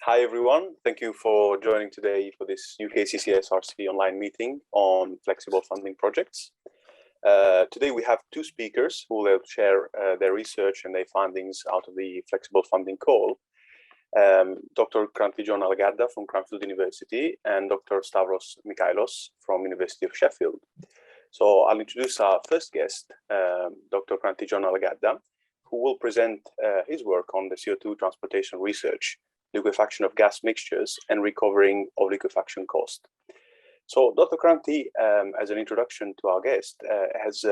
Hi everyone, thank you for joining today for this UKCCSRC online meeting on flexible funding projects. Today we have two speakers who will share their research and their findings out of the flexible funding call. Dr. Kranthi Jonnalagadda from Cranfield University and Dr. Stavros Mikhailos from University of Sheffield. So I'll introduce our first guest, Dr. Kranthi Jonnalagadda, who will present his work on the CO2 transportation research, liquefaction of gas mixtures, and recovering of liquefaction cost. So Dr. Kranthi, as an introduction to our guest, has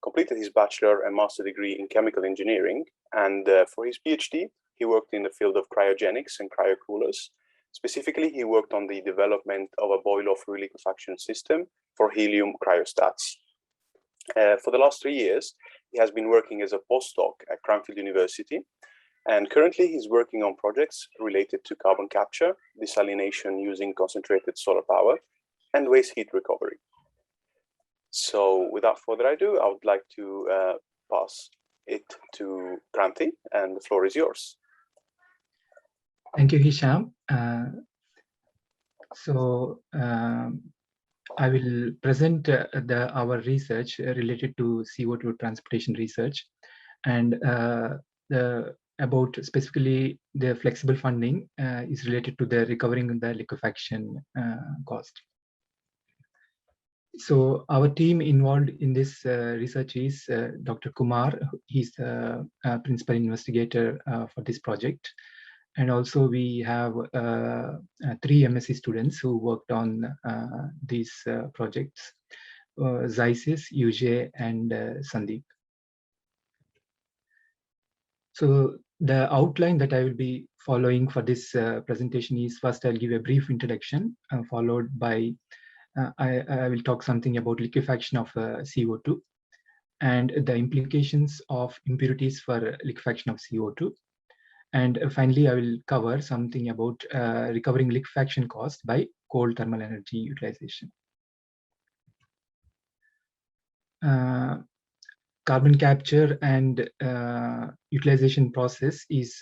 completed his bachelor and master degree in chemical engineering, and for his PhD, he worked in the field of cryogenics and cryocoolers. Specifically, he worked on the development of a boil-off reliquefaction system for helium cryostats. For the last 3 years, he has been working as a postdoc at Cranfield University, and currently he's working on projects related to carbon capture, desalination using concentrated solar power, and waste heat recovery. So without further ado, I would like to pass it to Kranthi, and the floor is yours. Thank you, Hisham. I will present our research related to CO2 transportation research, and about specifically the flexible funding is related to the recovering the liquefaction cost. So our team involved in this research is Dr. Kumar. He's the principal investigator for this project. And also we have 3 MSc students who worked on these projects, Zaisis, Ujay, and Sandeep. So the outline that I will be following for this presentation is, first I'll give a brief introduction, followed by I will talk something about liquefaction of CO2 and the implications of impurities for liquefaction of CO2. And finally, I will cover something about recovering liquefaction cost by cold thermal energy utilization. Carbon capture and utilization process is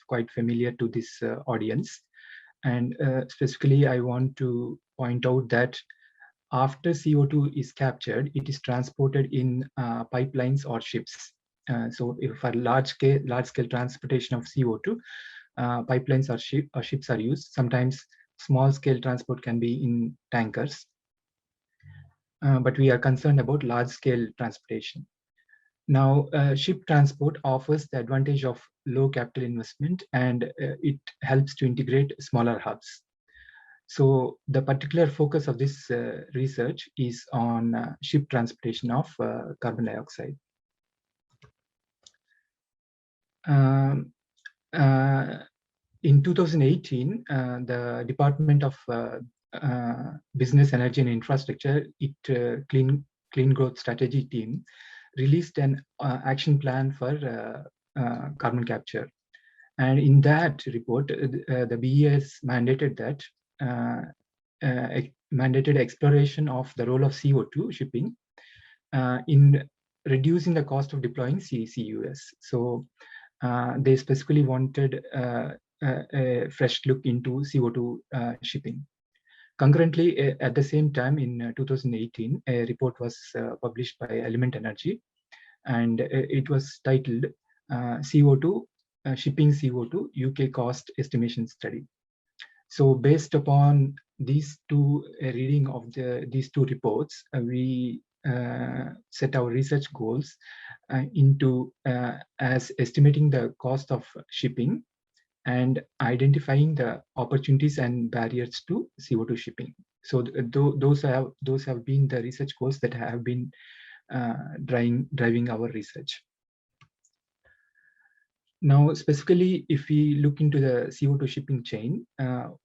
quite familiar to this audience. And specifically, I want to point out that after CO2 is captured, it is transported in pipelines or ships. So if for large scale transportation of CO2, pipelines or ships are used. Sometimes small scale transport can be in tankers, but we are concerned about large scale transportation. Now, ship transport offers the advantage of low capital investment, and it helps to integrate smaller hubs. So the particular focus of this research is on ship transportation of carbon dioxide. In 2018, the Department of Business, Energy and Infrastructure, Clean Growth Strategy team, released an action plan for carbon capture. And in that report, the BES mandated that mandated exploration of the role of CO2 shipping in reducing the cost of deploying CCUS. So they specifically wanted a fresh look into CO2 shipping. Concurrently, at the same time, in 2018, a report was published by Element Energy, and it was titled CO2 Shipping CO2 UK Cost Estimation Study. So based upon these two reading of these two reports, we set our research goals into as estimating the cost of shipping and identifying the opportunities and barriers to CO2 shipping. So those have been the research goals that have been driving our research. Now, specifically, if we look into the CO2 shipping chain,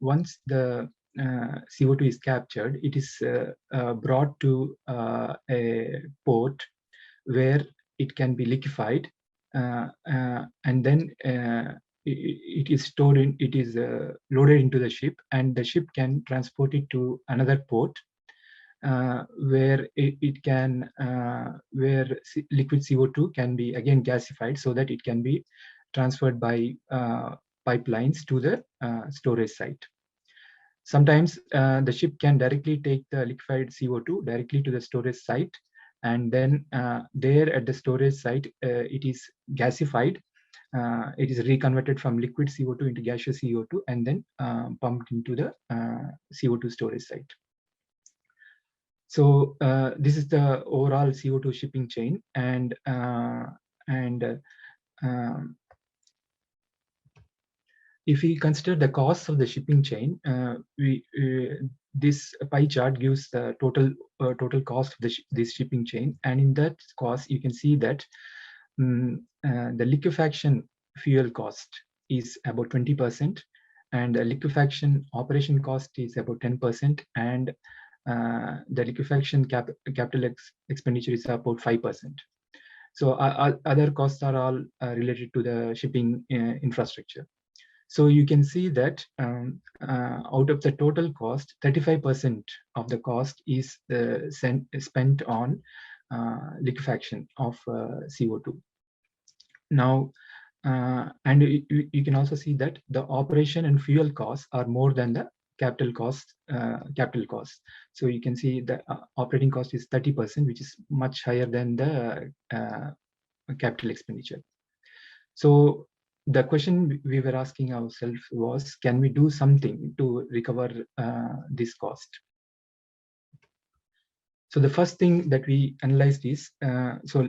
once the CO2 is captured, it is brought to a port where it can be liquefied, and then it is stored in, it is loaded into the ship, and the ship can transport it to another port where it can where liquid CO2 can be again gasified so that it can be transferred by pipelines to the storage site. Sometimes the ship can directly take the liquefied CO2 directly to the storage site, and then there at the storage site, it is gasified. It is reconverted from liquid CO2 into gaseous CO2 and then pumped into the CO2 storage site. So this is the overall CO2 shipping chain, and if we consider the costs of the shipping chain, this pie chart gives the total cost of this shipping chain, and in that cost you can see that the liquefaction fuel cost is about 20%, and the liquefaction operation cost is about 10%, and the liquefaction capital expenditure is about 5%. So other costs are all related to the shipping infrastructure. So you can see that out of the total cost, 35% of the cost is spent on liquefaction of CO2. Now, and you can also see that the operation and fuel costs are more than the capital costs. So you can see the operating cost is 30%, which is much higher than the capital expenditure. So the question we were asking ourselves was, can we do something to recover this cost? So the first thing that we analyzed is, so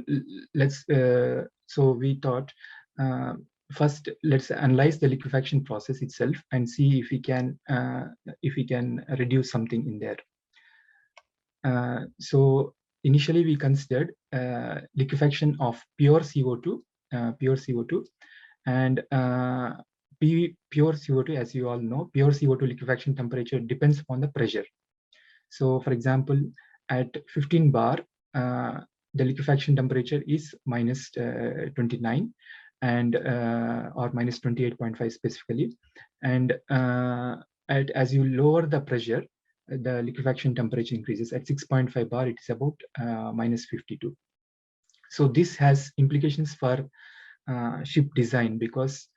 we thought, first let's analyze the liquefaction process itself and see if we can reduce something in there. So initially we considered liquefaction of pure CO2, and pure CO2, as you all know, pure CO2 liquefaction temperature depends upon the pressure. So for example, at 15 bar, the liquefaction temperature is minus 29 and or minus 28.5 specifically. And as you lower the pressure, the liquefaction temperature increases. At 6.5 bar, it is about minus 52. So this has implications for ship design, because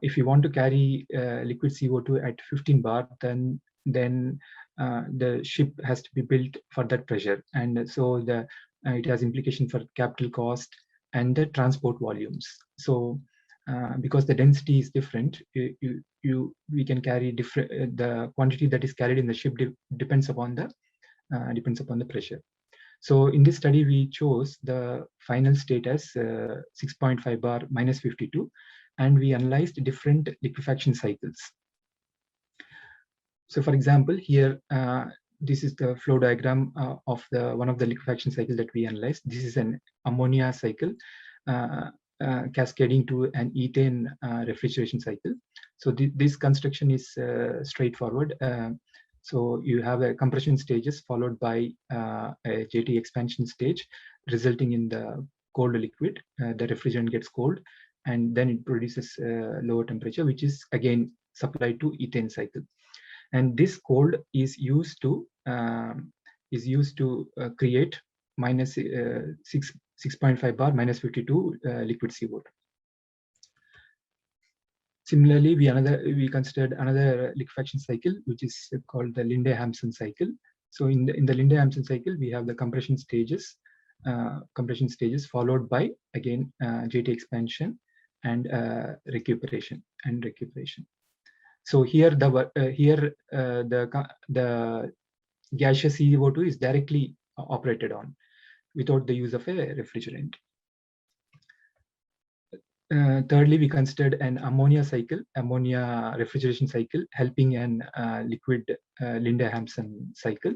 if you want to carry liquid CO2 at 15 bar, then the ship has to be built for that pressure, and so it has implication for capital cost and the transport volumes. So because the density is different, we can carry different. The quantity that is carried in the ship depends upon the pressure. So in this study, we chose the final state as 6.5 bar minus 52, and we analyzed different liquefaction cycles. So for example, here, this is the flow diagram of one of the liquefaction cycles that we analyzed. This is an ammonia cycle cascading to an ethane refrigeration cycle. So this construction is straightforward. So you have a compression stages followed by a JT expansion stage, resulting in the cold liquid. The refrigerant gets cold, and then it produces lower temperature, which is again supplied to ethane cycle. And this cold is used to create minus 6.5 bar minus 52 liquid CO2. Similarly, we considered another liquefaction cycle, which is called the Linde-Hampson cycle. So in the Linde-Hampson cycle, we have the compression stages followed by again JT expansion and recuperation. So here the gaseous CO2 is directly operated on without the use of a refrigerant. Thirdly, we considered an ammonia refrigeration cycle helping an liquid Linde-Hampson cycle.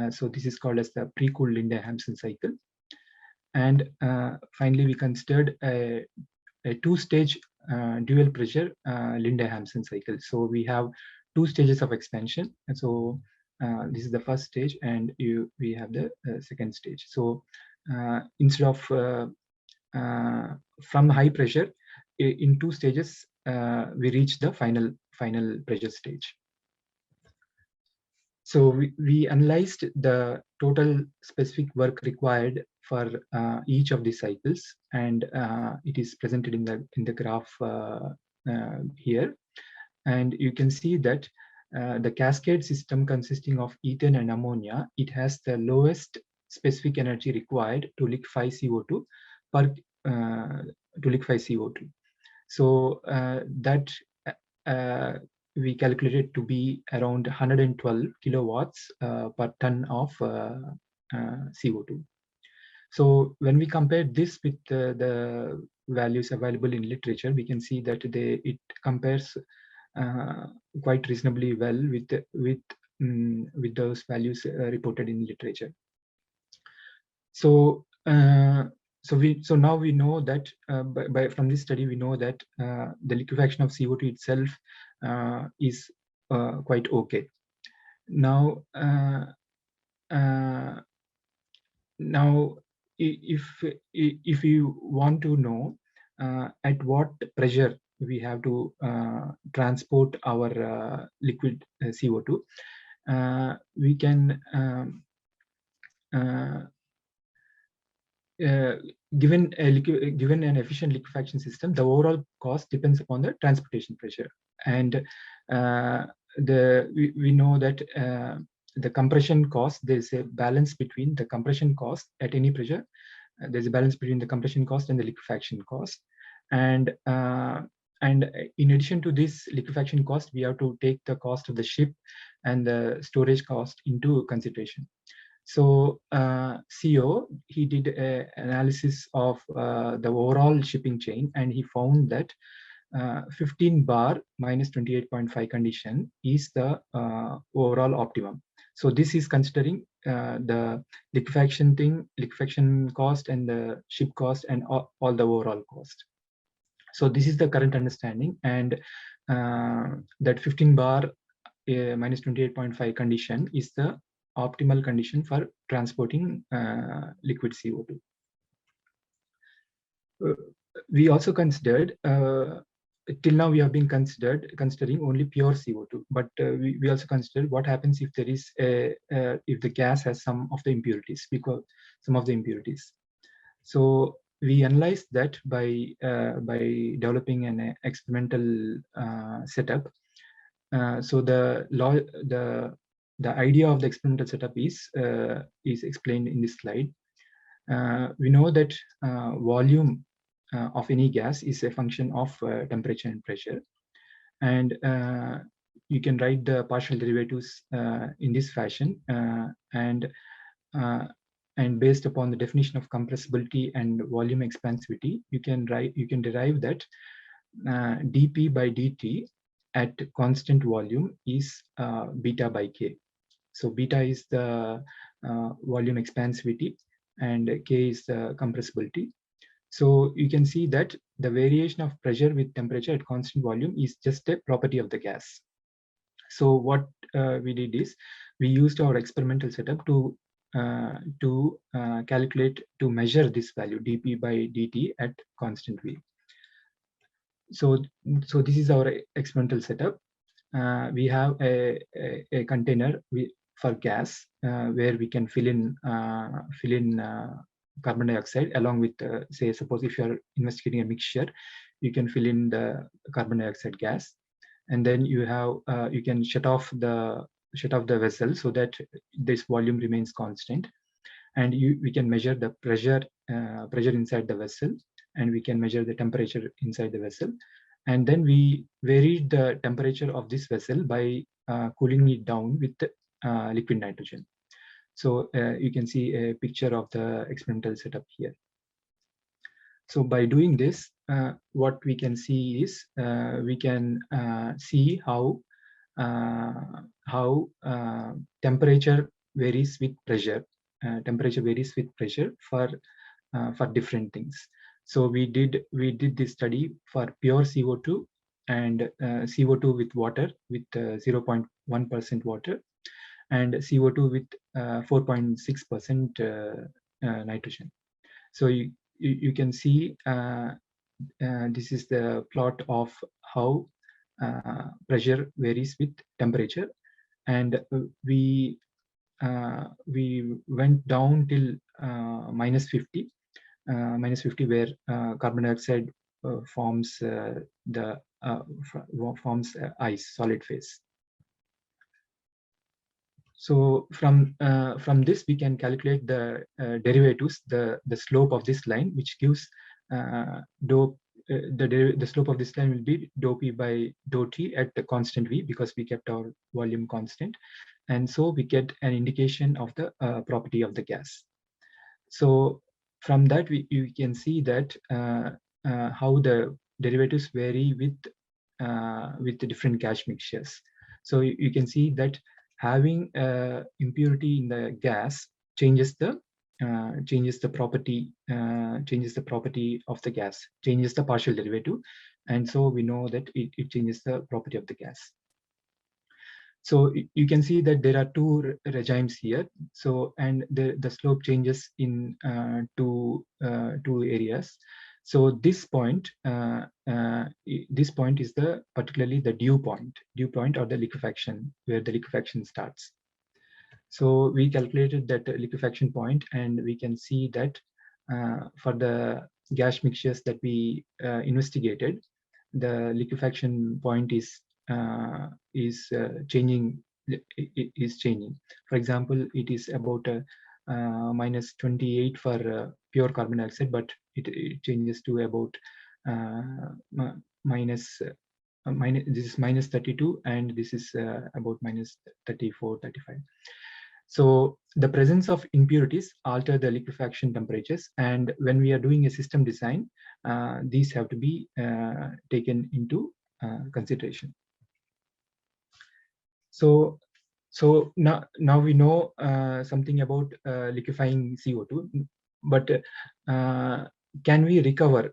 So this is called as the pre-cooled Linde-Hampson cycle. And finally, we considered a two-stage dual pressure Linde-Hampson cycle. So we have two stages of expansion. And so this is the first stage, and we have the second stage. So instead of from high pressure, in two stages, we reach the final pressure stage. So we analyzed the total specific work required for each of these cycles, and it is presented in the graph here. And you can see that the cascade system consisting of ethane and ammonia, it has the lowest specific energy required to liquefy CO2 to liquefy CO2. So that we calculated to be around 112 kilowatts per ton of CO2. So when we compare this with the values available in literature, we can see that it compares quite reasonably well with those values reported in literature. So so now we know that from this study we know that the liquefaction of CO2 itself is quite okay. Now now if you want to know at what pressure we have to transport our liquid CO2, we can given an efficient liquefaction system, the overall cost depends upon the transportation pressure. And we know that the compression cost, there's a balance between the compression cost at any pressure. There's a balance between the compression cost and the liquefaction cost. And in addition to this liquefaction cost, we have to take the cost of the ship and the storage cost into consideration. So CO, he did an analysis of the overall shipping chain, and he found that 15 bar minus 28.5 condition is the overall optimum. So this is considering the liquefaction cost and the ship cost and all the overall cost. So this is the current understanding, and that 15 bar minus 28.5 condition is the optimal condition for transporting liquid CO2. We also considered, till now we have been considering only pure CO2, but we also considered what happens if there is if the gas has some of the impurities, because some of the impurities. So we analyzed that by developing an experimental setup. So the idea of the experimental setup is explained in this slide. We know that volume of any gas is a function of temperature and pressure, and you can write the partial derivatives in this fashion, and based upon the definition of compressibility and volume expansivity, you can derive that dP by dt at constant volume is beta by k. So beta is the volume expansivity and k is the compressibility. So you can see that the variation of pressure with temperature at constant volume is just a property of the gas. So what we did is we used our experimental setup to calculate, to measure this value dP by dt at constant V. So this is our experimental setup. We have a container for gas where we can fill in carbon dioxide along with say, suppose if you're investigating a mixture, you can fill in the carbon dioxide gas, and then you can shut off the vessel so that this volume remains constant, and we can measure the pressure inside the vessel, and we can measure the temperature inside the vessel, and then we varied the temperature of this vessel by cooling it down with liquid nitrogen. So you can see a picture of the experimental setup here. So by doing this, what we can see is we can see how temperature varies with pressure. Temperature varies with pressure for different things. So we did this study for pure CO2 and CO2 with water, with 0.1% water, and CO2 with 4.6% nitrogen. So you can see this is the plot of how pressure varies with temperature, and we went down till minus 50, where carbon dioxide forms the forms ice, solid phase. So from this we can calculate the derivatives, the slope of this line, which gives the slope of this line will be dou p by dou t at the constant v, because we kept our volume constant, and so we get an indication of the property of the gas. So from that you can see that how the derivatives vary with the different gas mixtures. So you can see that having impurity in the gas changes the property of the gas, changes the partial derivative, and so we know that it changes the property of the gas. So you can see that there are two regimes here. So and the slope changes in two areas. So this point is particularly the dew point or the liquefaction, where the liquefaction starts. So we calculated that liquefaction point, and we can see that for the gas mixtures that we investigated, the liquefaction point is changing. For example, it is about minus 28 for pure carbon dioxide, but it changes to about this is minus 32, and this is about minus 34, 35. So the presence of impurities alter the liquefaction temperatures, and when we are doing a system design, these have to be taken into consideration. So now we know something about liquefying CO2, but can we recover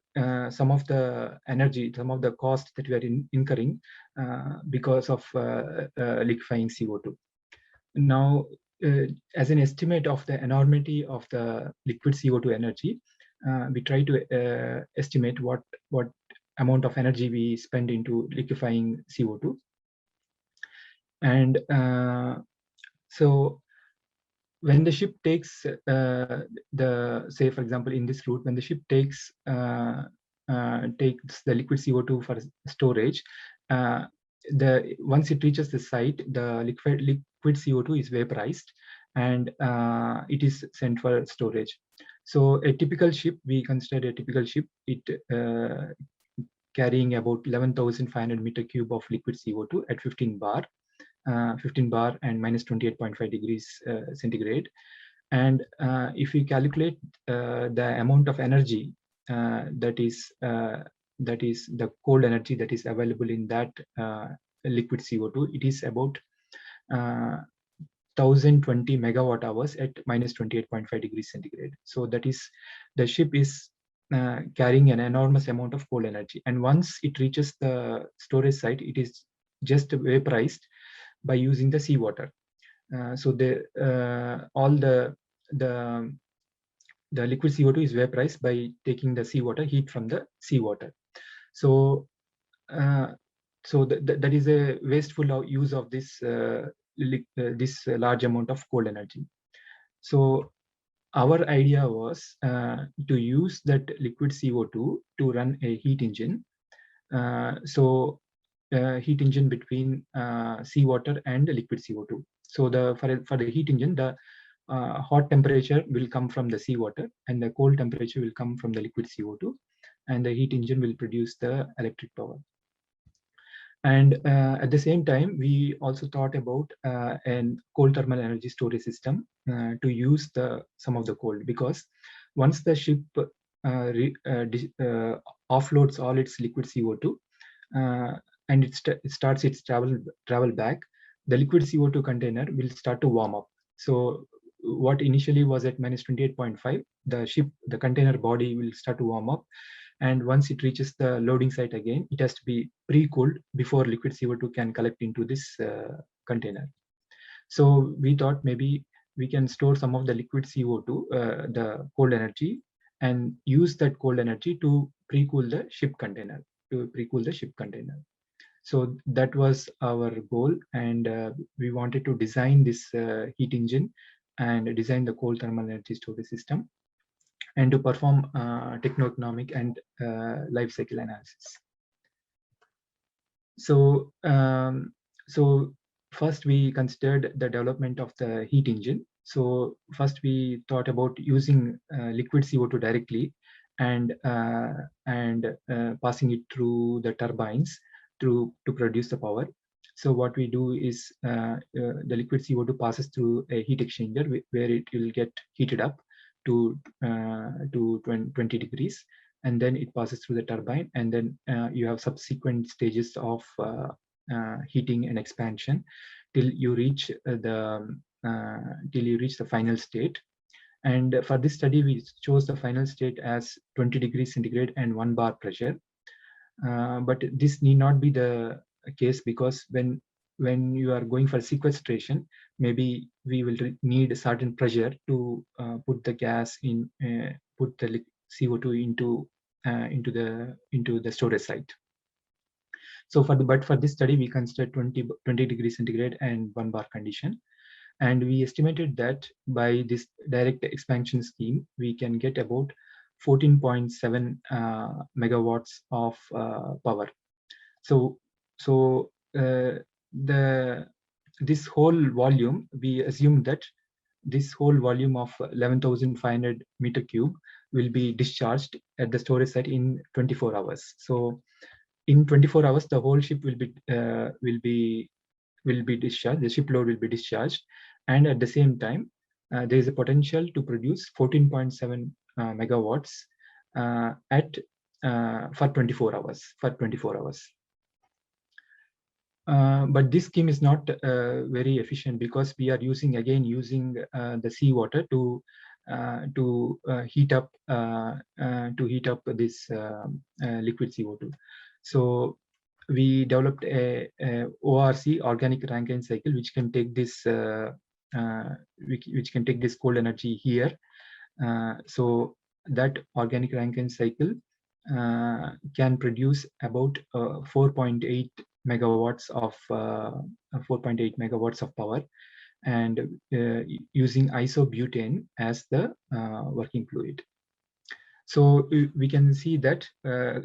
some of the energy, some of the cost that we are incurring because of liquefying CO2? Now, as an estimate of the enormity of the liquid CO2 energy, we try to estimate what amount of energy we spend into liquefying CO2. And so when the ship takes say for example in this route, when the ship takes the liquid CO2 for storage, once it reaches the site, the liquid CO2 is vaporized, and it is sent for storage. So a typical ship, we consider a typical ship, it carrying about 11,500 meter cube of liquid CO2 at 15 bar and minus 28.5 degrees centigrade. And if we calculate the amount of energy that is the cold energy that is available in that liquid CO2, it is about 1020 megawatt hours at minus 28.5 degrees centigrade. So that is, the ship is carrying an enormous amount of cold energy, and once it reaches the storage site, it is just vaporized by using the seawater. So all the liquid CO2 is vaporized by taking the seawater, heat from the seawater. So that is a wasteful use of this this large amount of cold energy. So our idea was to use that liquid CO2 to run a heat engine. Heat engine between seawater and liquid CO2. So for the heat engine, the hot temperature will come from the seawater, and the cold temperature will come from the liquid CO2, and the heat engine will produce the electric power. And at the same time, we also thought about an cold thermal energy storage system to use some of the cold, because once the ship offloads all its liquid CO2 and it starts its travel back, the liquid CO2 container will start to warm up. So what initially was at minus 28.5, the container body will start to warm up. And once it reaches the loading site again, it has to be pre-cooled before liquid CO2 can collect into this container. So we thought maybe we can store some of the liquid CO2, the cold energy, and use that cold energy to pre-cool the ship container, So that was our goal, and we wanted to design this heat engine and design the cold thermal energy storage system, and to perform techno-economic and life cycle analysis. So, so first we considered the development of the heat engine. So first we thought about using liquid CO2 directly and passing it through the turbines to produce the power. So what we do is the liquid CO2 passes through a heat exchanger where it will get heated up to 20 degrees, and then it passes through the turbine, and then you have subsequent stages of heating and expansion till you reach the final state. And for this study, we chose the final state as 20 degrees centigrade and 1 bar pressure. But this need not be the case, because when you are going for sequestration, maybe we will need a certain pressure to put the gas in, put the CO2 into the storage site. So for this study, we considered 20 degrees centigrade and 1 bar condition, and we estimated that by this direct expansion scheme, we can get about 14.7 megawatts of power. So this whole volume, we assume that this whole volume of 11,500 meter cube will be discharged at the storage site in 24 hours. So in 24 hours, the whole ship will be discharged. The ship load will be discharged, and at the same time, there is a potential to produce 14.7 megawatts for 24 hours. But this scheme is not very efficient, because we are using the seawater to heat up this liquid CO2. So we developed a ORC, organic Rankine cycle, which can take this cold energy here. So that organic Rankine cycle can produce about 4.8 megawatts of power, and using isobutane as the working fluid. So we can see that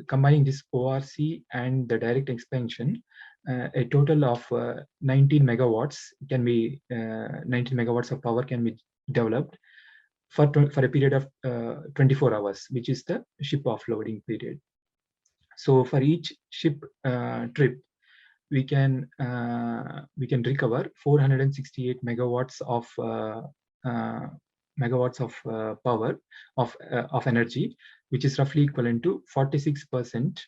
combining this ORC and the direct expansion, a total of 19 megawatts of power can be developed for a period of 24 hours, which is the ship offloading period. So for each ship trip, we can recover 468 megawatts of power of energy, which is roughly equivalent to 46%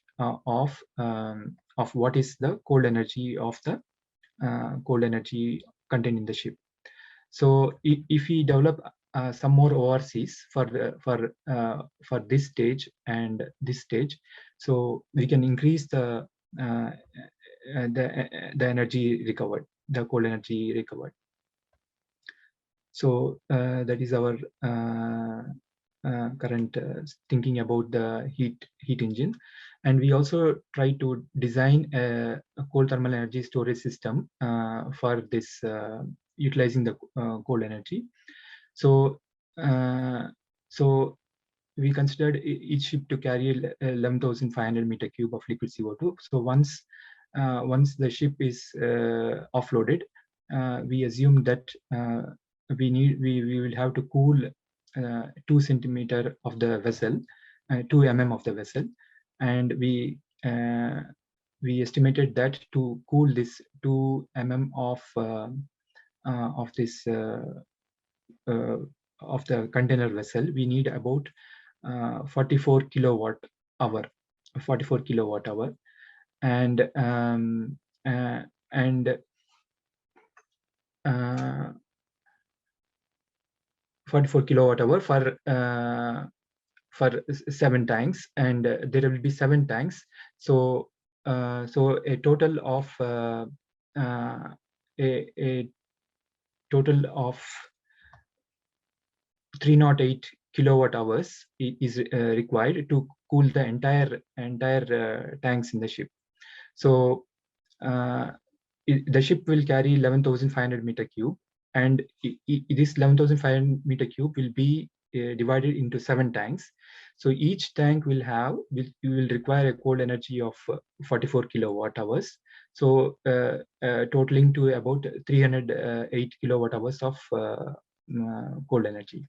of what is the cold energy contained in the ship. So if we develop some more ORCs for this stage and this stage, so we can increase the energy recovered, the cold energy recovered. So that is our current thinking about the heat engine. And we also try to design a cold thermal energy storage system for this utilizing the cold energy. So we considered each ship to carry 11,500 meter cube of liquid CO2. So once the ship is offloaded, we assume that we will have to cool 2 centimeter of the vessel, 2 mm of the vessel, and we estimated that to cool this 2 mm of the container vessel, we need about 44 kilowatt hour, and 44 kilowatt hour for 7 tanks, and there will be 7 tanks. So a total of a total of 308 kilowatt hours is required to cool the entire tanks in the ship. So the ship will carry 11,500 meter cube, and this 11,500 meter cube will be divided into 7 tanks. So each tank will require a cold energy of 44 kilowatt hours. So totaling to about 308 kilowatt hours of cold energy.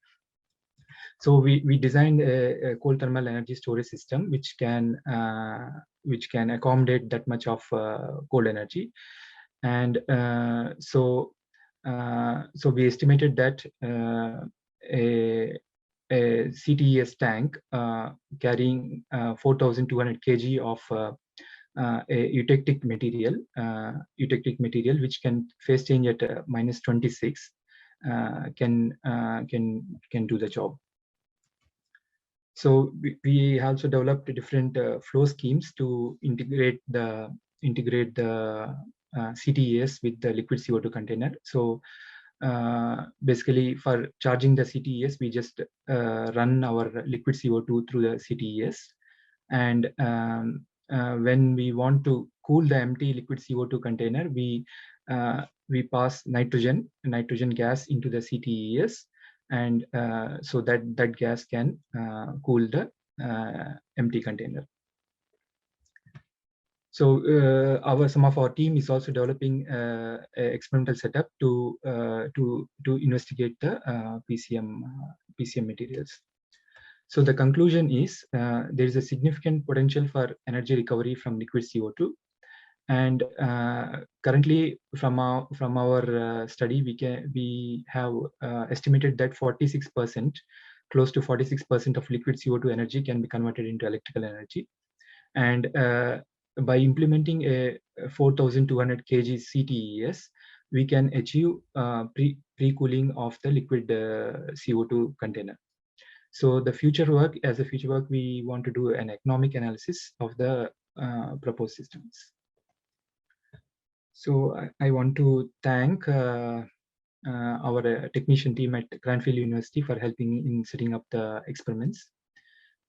So we designed a cold thermal energy storage system which can accommodate that much of cold energy, and so we estimated that a CTES tank carrying 4,200 kg of a eutectic material, which can phase change at -26, can do the job. So we also developed different flow schemes to integrate the CTES with the liquid CO2 container. So basically, for charging the CTES, we just run our liquid CO2 through the CTES, and when we want to cool the empty liquid CO2 container, we pass nitrogen gas into the CTES, and so that gas can cool the empty container. So some of our team is also developing a experimental setup to investigate the PCM materials. So the conclusion is there is a significant potential for energy recovery from liquid CO2, and currently from our study we have estimated that 46%, close to 46% of liquid CO2 energy can be converted into electrical energy, and by implementing a 4,200 kg CTES, we can achieve pre-cooling of the liquid CO2 container. So the future work, we want to do an economic analysis of the proposed systems. So I want to thank our technician team at Cranfield University for helping in setting up the experiments.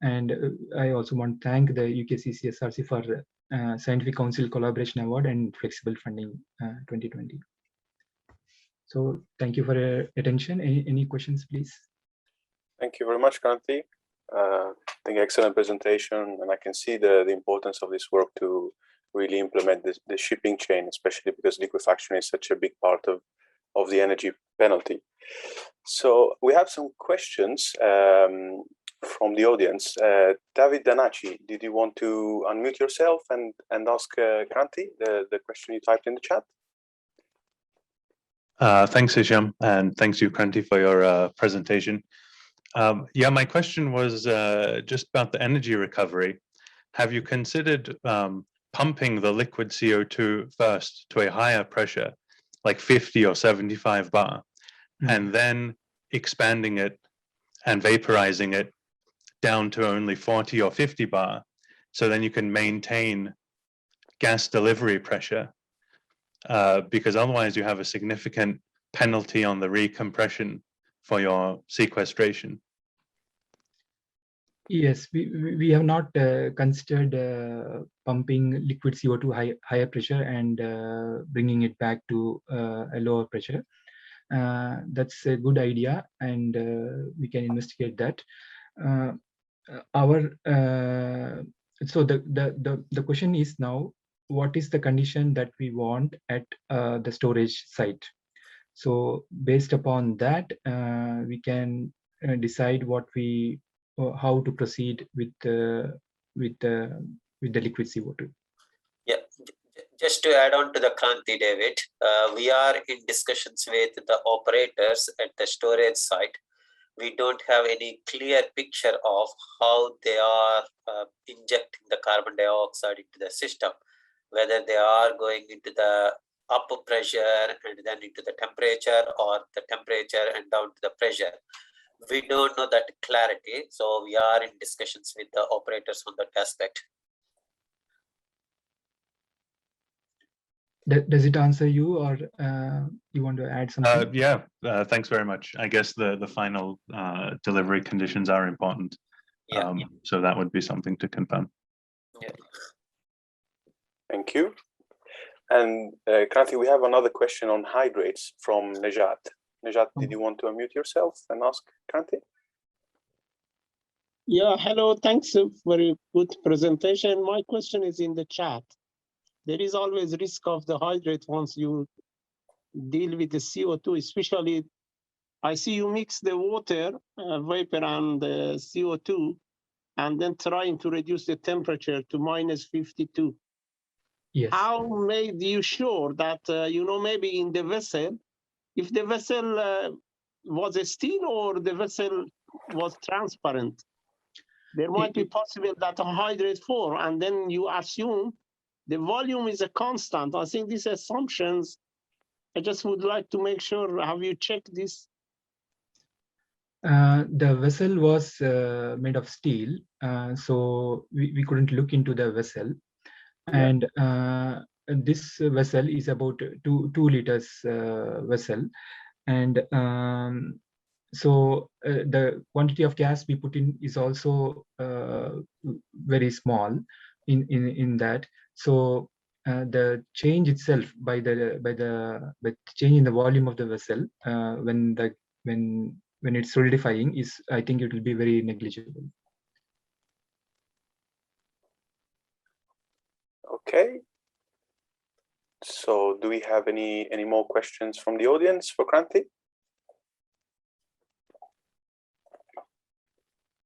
And I also want to thank the UKCCSRC for Scientific Council Collaboration Award and Flexible Funding 2020. So thank you for your attention. Any questions, please? Thank you very much, Kranthi. I think excellent presentation, and I can see the importance of this work to really implement the shipping chain, especially because liquefaction is such a big part of the energy penalty. So we have some questions from the audience. David Danacci, did you want to unmute yourself and ask Kranthi the question you typed in the chat? Thanks, Hisham, and thanks you, Kranthi, for your presentation. Yeah, my question was just about the energy recovery. Have you considered pumping the liquid CO2 first to a higher pressure, like 50 or 75 bar, and then expanding it and vaporizing it down to only 40 or 50 bar, so then you can maintain gas delivery pressure, because otherwise you have a significant penalty on the recompression for your sequestration? Yes, we have not considered pumping liquid CO2 higher pressure and bringing it back to a lower pressure. That's a good idea, and we can investigate that. So the question is now, what is the condition that we want at the storage site? So based upon that, we can decide how to proceed with the liquid CO2. Yeah, just to add on to the Kranthi, David, we are in discussions with the operators at the storage site. We don't have any clear picture of how they are injecting the carbon dioxide into the system, whether they are going into the upper pressure and then into the temperature, or the temperature and down to the pressure. We don't know that clarity, so we are in discussions with the operators on that aspect. Does it answer you, or you want to add something? Yeah, thanks very much. I guess the final delivery conditions are important. Yeah, so that would be something to confirm. Yeah. Thank you. And Kranthi, we have another question on hydrates from Nejat. Nejat, did you want to unmute yourself and ask Kranthi? Yeah, hello. Thanks for a good presentation. My question is in the chat. There is always risk of the hydrate once you deal with the CO2, especially I see you mix the water vapor and the CO2 and then trying to reduce the temperature to minus 52. Yes. How made you sure that, maybe in the vessel, if the vessel was a steel or the vessel was transparent, there might be possible that a hydrate fall, and then you assume the volume is a constant. I think these assumptions, I just would like to make sure, have you checked this? The vessel was made of steel, so we couldn't look into the vessel. And this vessel is about two liters vessel. And so the quantity of gas we put in is also very small in that. So the change itself by change in the volume of the vessel when it's solidifying is, I think it will be very negligible. Okay. So do we have any more questions from the audience for Kranthi?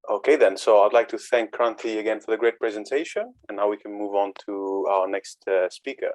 Okay, then. So I'd like to thank Kranthi again for the great presentation. And now we can move on to our next speaker.